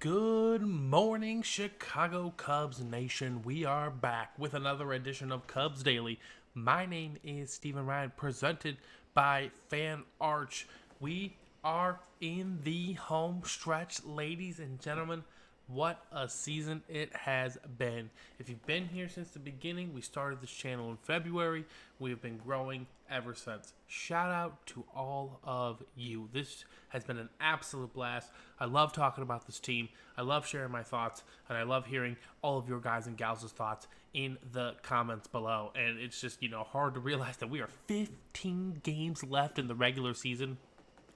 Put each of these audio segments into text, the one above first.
Good morning, Chicago Cubs Nation. We are back with another edition of Cubs Daily. My name is Steven Ryan, presented by Fan Arch. We are in the home stretch, ladies and gentlemen. What a season it has been. If you've been here since the beginning, we started this channel in February. We have been growing ever since. Shout out to all of you. This has been an absolute blast. I love talking about this team. I love sharing my thoughts, and I love hearing all of your guys and gals' thoughts in the comments below. And it's just, hard to realize that we are 15 games left in the regular season,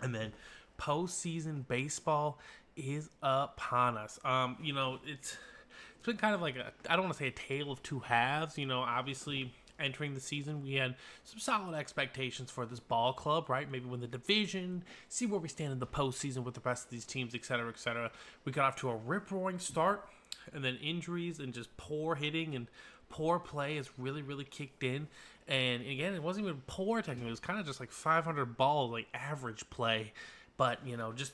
and then postseason baseball is upon us. It's been kind of like I don't want to say a tale of two halves. Obviously entering the season, we had some solid expectations for this ball club, right? Maybe win the division, see where we stand in the postseason with the rest of these teams, et cetera, et cetera. We got off to a rip-roaring start, and then injuries and just poor hitting and poor play has really, really kicked in. And again, it wasn't even poor technically. It was kind of just like 500 balls, like average play. But, just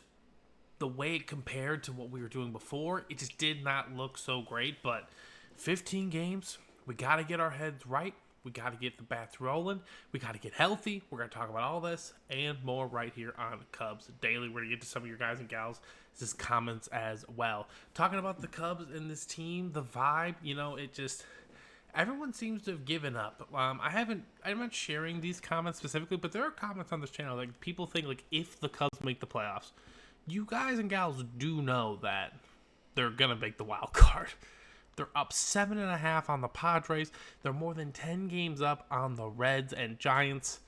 the way it compared to what we were doing before, it just did not look so great. But 15 games, we got to get our heads right. We got to get the bats rolling. We got to get healthy. We're going to talk about all this and more right here on Cubs Daily. We're going to get to some of your guys and gals' comments as well. Talking about the Cubs and this team, the vibe, it just... Everyone seems to have given up. I'm not sharing these comments specifically, but there are comments on this channel. Like, people think, like, if the Cubs make the playoffs, you guys and gals do know that they're going to make the wild card. They're up 7.5 on the Padres. They're more than 10 games up on the Reds and Giants.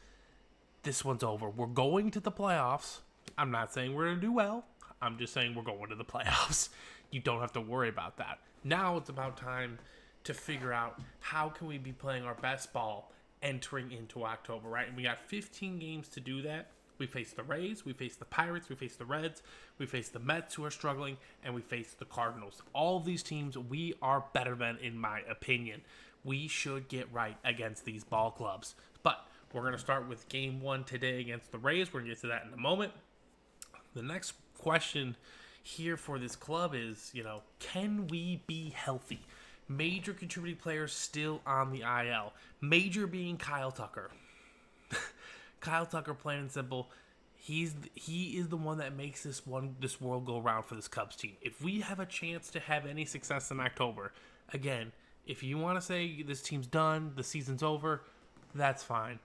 This one's over. We're going to the playoffs. I'm not saying we're going to do well. I'm just saying we're going to the playoffs. You don't have to worry about that. Now it's about time to figure out how can we be playing our best ball entering into October, right? And we got 15 games to do that. We face the Rays, we face the Pirates, we face the Reds, we face the Mets who are struggling, and we face the Cardinals. All of these teams we are better than, in my opinion. We should get right against these ball clubs. But we're going to start with game one today against the Rays. We're going to get to that in a moment. The next question here for this club is, can we be healthy? Major contributing players still on the IL. Major being Kyle Tucker. Kyle Tucker, plain and simple, he is the one that makes this world go round for this Cubs team. If we have a chance to have any success in October, again, if you want to say this team's done, the season's over, that's fine.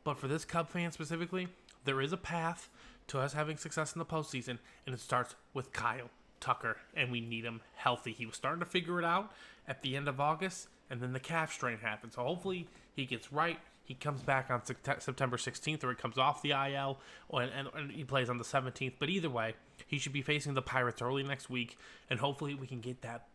But for this Cub fan specifically, there is a path to us having success in the postseason, and it starts with Kyle Tucker, and we need him healthy. He was starting to figure it out at the end of August, and then the calf strain happened. So hopefully he gets right. He comes back on September 16th, or he comes off the IL, and he plays on the 17th. But either way, he should be facing the Pirates early next week, and hopefully we can get that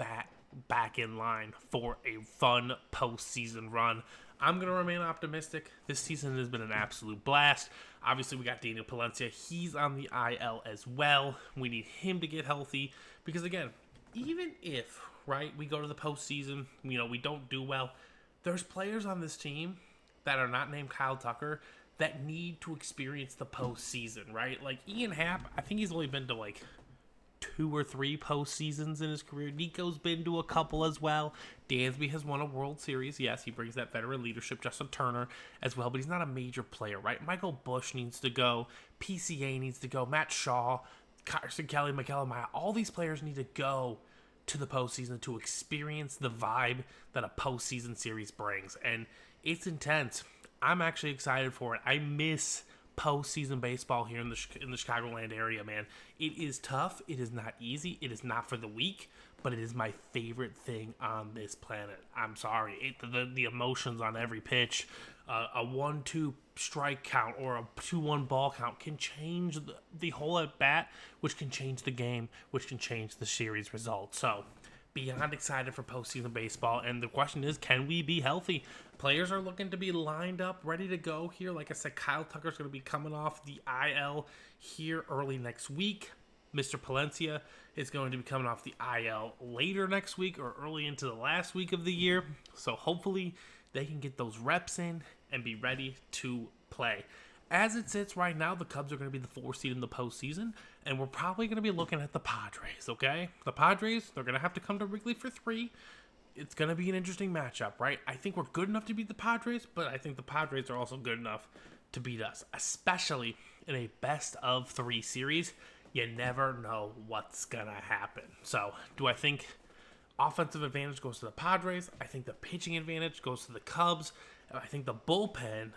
back in line for a fun postseason run. I'm going to remain optimistic. This season has been an absolute blast. Obviously, we got Daniel Palencia. He's on the IL as well. We need him to get healthy because, again, even if, right, we go to the postseason, we don't do well, there's players on this team that are not named Kyle Tucker that need to experience the postseason, right? Like Ian Happ, I think he's only been to like 2 or 3 postseasons in his career. Nico's been to a couple as well. Dansby has won a World Series. Yes, he brings that veteran leadership. Justin Turner as well, but he's not a major player, right? Michael Busch needs to go. PCA needs to go. Matt Shaw, Carson Kelly, Miguel Amaya, all these players need to go to the postseason to experience the vibe that a postseason series brings. And it's intense. I'm actually excited for it. I miss postseason baseball here in the Chicagoland area, man. It is tough. It is not easy. It is not for the weak, but it is my favorite thing on this planet. I'm sorry. The emotions on every pitch, a 1-2 strike count or a 2-1 ball count can change the whole at bat, which can change the game, which can change the series result. So, beyond excited for postseason baseball, and the question is, can we be healthy? Players are looking to be lined up, ready to go here. Like I said, Kyle Tucker's going to be coming off the IL here early next week. Mr. Palencia is going to be coming off the IL later next week or early into the last week of the year. So hopefully they can get those reps in and be ready to play. as it sits right now, the Cubs are going to be the 4th seed in the postseason, and we're probably going to be looking at the Padres, okay? The Padres, they're going to have to come to Wrigley for 3. It's going to be an interesting matchup, right? I think we're good enough to beat the Padres, but I think the Padres are also good enough to beat us, especially in a best-of-3 series. You never know what's going to happen. So, do I think offensive advantage goes to the Padres? I think the pitching advantage goes to the Cubs. I think the bullpen,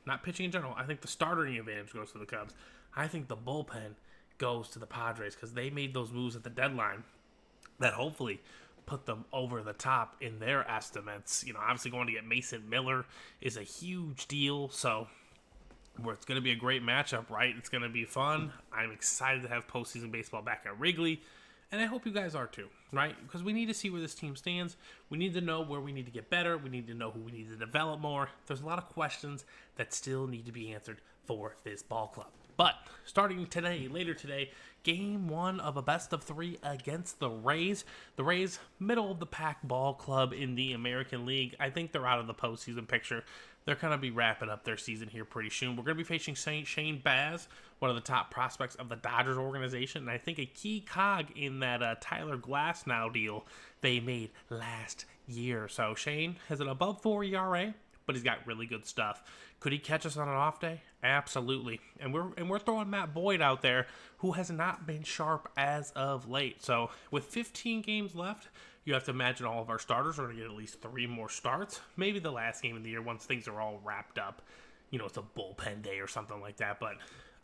not pitching in general, I think the starting advantage goes to the Cubs. I think the bullpen goes to the Padres because they made those moves at the deadline that hopefully put them over the top in their estimates. Obviously going to get Mason Miller is a huge deal, so it's going to be a great matchup, right? It's going to be fun. I'm excited to have postseason baseball back at Wrigley, and I hope you guys are too, right? Because we need to see where this team stands. We need to know where we need to get better. We need to know who we need to develop more. There's a lot of questions that still need to be answered for this ball club. But starting today, later today, game 1 of a best-of-3 against the Rays. The Rays, middle of the pack ball club in the American League. I think they're out of the postseason picture. They're going to be wrapping up their season here pretty soon. We're going to be facing Shane Baz, one of the top prospects of the Dodgers organization, and I think a key cog in that Tyler Glasnow deal they made last year. So Shane has an above 4 ERA, but he's got really good stuff. Could he catch us on an off day? Absolutely. And we're throwing Matt Boyd out there, who has not been sharp as of late. So with 15 games left, you have to imagine all of our starters are going to get at least 3 more starts. Maybe the last game of the year once things are all wrapped up. It's a bullpen day or something like that. But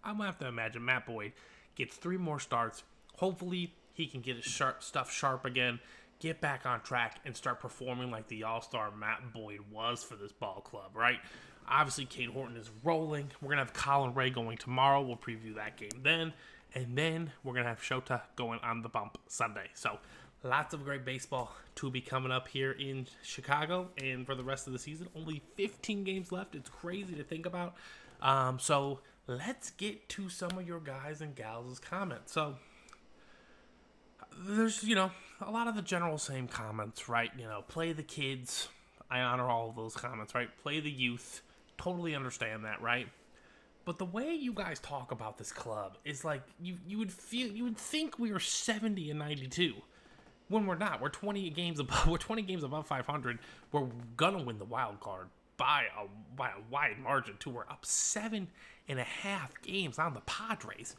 I'm going to have to imagine Matt Boyd gets 3 more starts. Hopefully he can get his stuff sharp again, get back on track, and start performing like the all-star Matt Boyd was for this ball club, right? Obviously, Cade Horton is rolling. We're going to have Colin Ray going tomorrow. We'll preview that game then. And then we're going to have Shota going on the bump Sunday. So, lots of great baseball to be coming up here in Chicago. And for the rest of the season, only 15 games left. It's crazy to think about. So, let's get to some of your guys and gals' comments. So, there's, a lot of the general same comments, right? Play the kids. I honor all of those comments, right? Play the youth. Totally understand that, right? But the way you guys talk about this club is like you would think we are 70 and 92 when we're not. We're 20 games above 500. We're gonna win the wild card by a wide margin too. We're up 7.5 games on the Padres.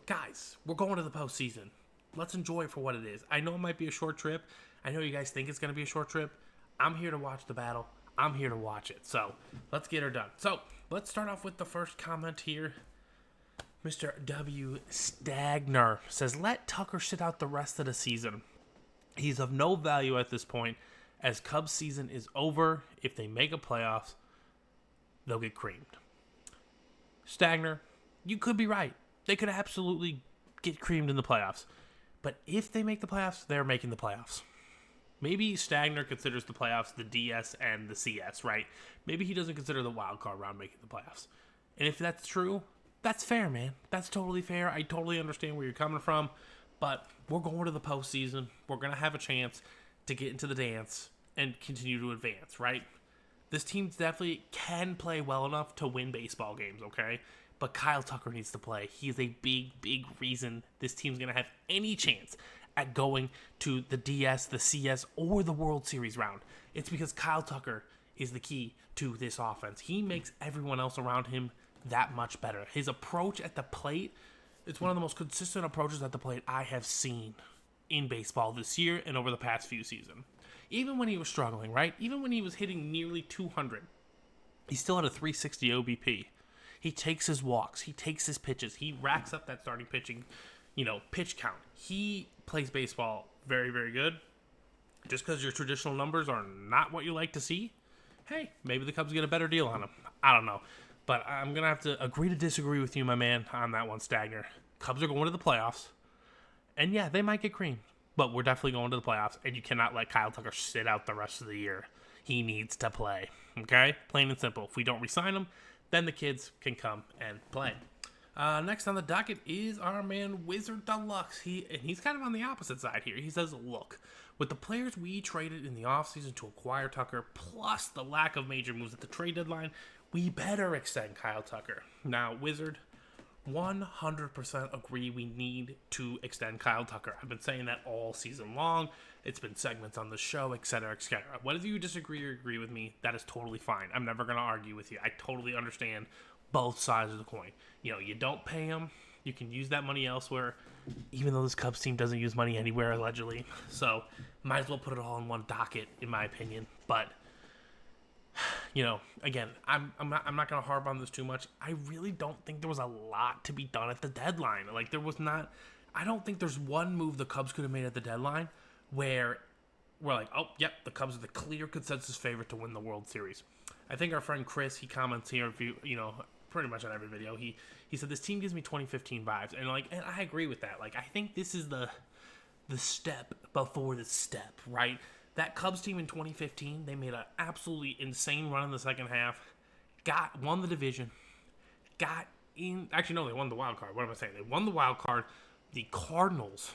Guys, we're going to the postseason. Let's enjoy it for what it is. I know it might be a short trip. I know you guys think it's gonna be a short trip. I'm here to watch the battle. I'm here to watch it. So, let's get her done. So, let's start off with the first comment here. Mr. W. Stagner says, let Tucker sit out the rest of the season. He's of no value at this point, as Cubs season is over. If they make a playoffs, they'll get creamed. Stagner, you could be right. They could absolutely get creamed in the playoffs. But if they make the playoffs, they're making the playoffs. Maybe Stagner considers the playoffs the DS and the CS, right? Maybe he doesn't consider the wild card round making the playoffs. And if that's true, that's fair, man. That's totally fair. I totally understand where you're coming from. But we're going to the postseason. We're going to have a chance to get into the dance and continue to advance, right? This team definitely can play well enough to win baseball games, okay? But Kyle Tucker needs to play. He is a big, big reason this team's going to have any chance at going to the DS, the CS, or the World Series round. It's because Kyle Tucker is the key to this offense. He makes everyone else around him that much better. His approach at the plate, it's one of the most consistent approaches at the plate I have seen in baseball this year and over the past few seasons. Even when he was struggling, right? Even when he was hitting nearly 200, he still had a 360 OBP. He takes his walks. He takes his pitches. He racks up that starting pitching, pitch count. He plays baseball very, very good. Just because your traditional numbers are not what you like to see, hey, maybe the Cubs get a better deal on him. I don't know. But I'm going to have to agree to disagree with you, my man, on that one, Stagner. Cubs are going to the playoffs. And yeah, they might get creamed. But we're definitely going to the playoffs. And you cannot let Kyle Tucker sit out the rest of the year. He needs to play. Okay? Plain and simple. If we don't re-sign him, then the kids can come and play. Next on the docket is our man Wizard Deluxe. He's kind of on the opposite side here. He says, look, with the players we traded in the offseason to acquire Tucker, plus the lack of major moves at the trade deadline, we better extend Kyle Tucker. Now, Wizard, 100% agree we need to extend Kyle Tucker. I've been saying that all season long. It's been segments on the show, etc., etc. Whether you disagree or agree with me, that is totally fine. I'm never going to argue with you. I totally understand both sides of the coin. You don't pay him. You can use that money elsewhere, even though this Cubs team doesn't use money anywhere, allegedly. So, might as well put it all in one docket, in my opinion. But again, I'm not going to harp on this too much. I really don't think there was a lot to be done at the deadline. Like, there was not. I don't think there's one move the Cubs could have made at the deadline where we're like, oh, yep, the Cubs are the clear consensus favorite to win the World Series. I think our friend Chris, he comments here, pretty much on every video. He said this team gives me 2015 vibes, and I agree with that. Like, I think this is the step before the step, right? That Cubs team in 2015, they made an absolutely insane run in the second half, won the division, actually, no, they won the wild card. What am I saying? They won the wild card. The Cardinals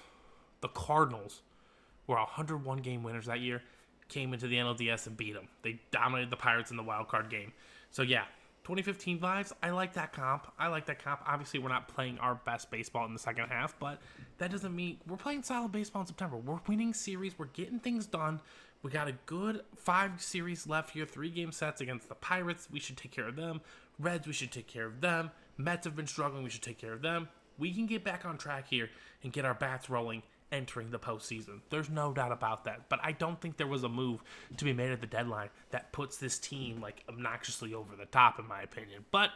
were 101 game winners that year, came into the NLDS and beat them. They dominated the Pirates in the wild card game. So, yeah, 2015 vibes, I like that comp. Obviously, we're not playing our best baseball in the second half, but that doesn't mean we're playing solid baseball in September. We're winning series. We're getting things done. We got a good 5 series left here, 3-game sets against the Pirates. We should take care of them. Reds, we should take care of them. Mets have been struggling. We should take care of them. We can get back on track here and get our bats rolling entering the postseason. There's no doubt about that. But I don't think there was a move to be made at the deadline that puts this team obnoxiously over the top, in my opinion. But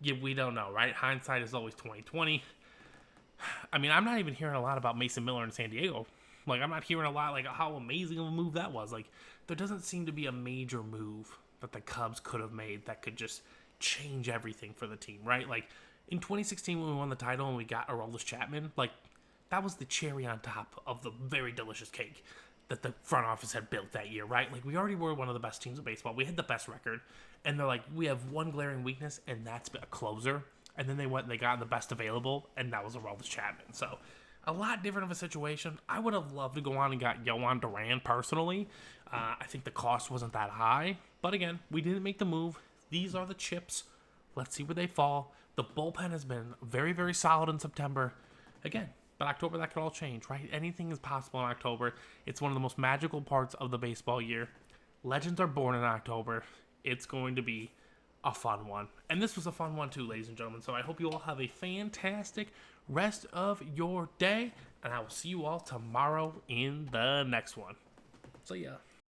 yeah, we don't know, right? Hindsight is always 20/20. I mean, I'm not even hearing a lot about Mason Miller in San Diego. I'm not hearing a lot how amazing of a move that was. There doesn't seem to be a major move that the Cubs could have made that could just change everything for the team, right? In 2016 when we won the title and we got Aroldis Chapman, that was the cherry on top of the very delicious cake that the front office had built that year, right? We already were one of the best teams in baseball. We had the best record. And they're we have one glaring weakness, and that's a closer. And then they went and they got the best available, and that was Aroldis Chapman. So, a lot different of a situation. I would have loved to go on and got Yohan Duran personally. I think the cost wasn't that high. But again, we didn't make the move. These are the chips. Let's see where they fall. The bullpen has been very, very solid in September. Again, but October, that could all change, right? Anything is possible in October. It's one of the most magical parts of the baseball year. Legends are born in October. It's going to be a fun one. And this was a fun one too, ladies and gentlemen. So I hope you all have a fantastic rest of your day. And I will see you all tomorrow in the next one. So yeah.